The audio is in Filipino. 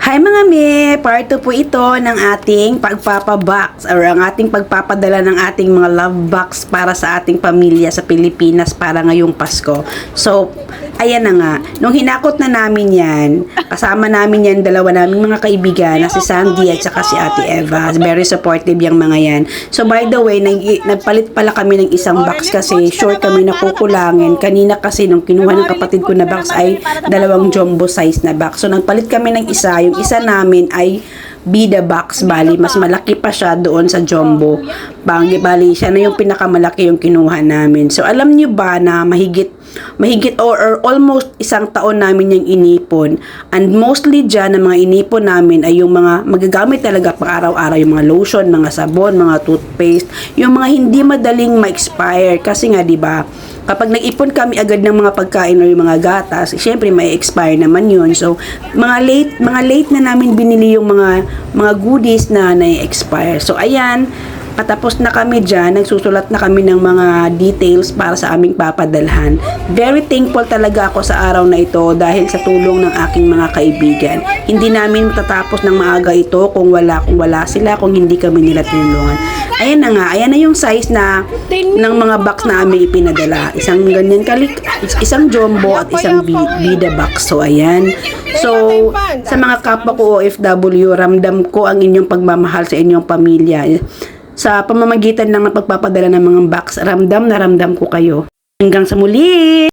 Hi mga me! Part 2 po ito ng ating pagpapabox or ang ating pagpapadala ng ating mga love box para sa ating pamilya sa Pilipinas para ngayong Pasko. So, ayan na nga. Nung hinakot na namin yan, kasama namin yan, dalawa naming mga kaibigan na si Sandy at saka si Ate Eva. Very supportive yung mga yan. So, by the way, nagpalit pala kami ng isang box kasi sure kami na kukulangin. Kanina kasi nung kinuha ng kapatid ko na box ay dalawang jumbo size na box. So, nagpalit kami ng isa. Yung isa namin ay Bida box, bali mas malaki pa siya doon sa jumbo. Bali siya na yung pinakamalaki yung kinuha namin. So alam niyo ba na mahigit or almost isang taon namin yung inipon, and mostly dyan ang mga inipon namin ay yung mga magagamit talaga pang araw-araw, yung mga lotion, mga sabon, mga toothpaste, yung mga hindi madaling ma-expire kasi nga 'di ba kapag nag-ipon kami agad ng mga pagkain o yung mga gatas, syempre may expire naman yun. So, mga late na namin binili yung mga goodies na na-expire. So, ayan, patapos na kami dyan, nagsusulat na kami ng mga details para sa aming papadalhan. Very thankful talaga ako sa araw na ito dahil sa tulong ng aking mga kaibigan. Hindi namin matatapos ng maaga ito kung wala sila, kung hindi kami nila tinulungan. Ayan na nga, ayan na yung size na ng mga box na aming ipinadala. Isang ganyan isang jumbo at isang bida box. So, ayan. So, sa mga kapwa ko OFW, ramdam ko ang inyong pagmamahal sa inyong pamilya. Sa pamamagitan ng pagpapadala ng mga box, ramdam na ramdam ko kayo. Hanggang sa muli!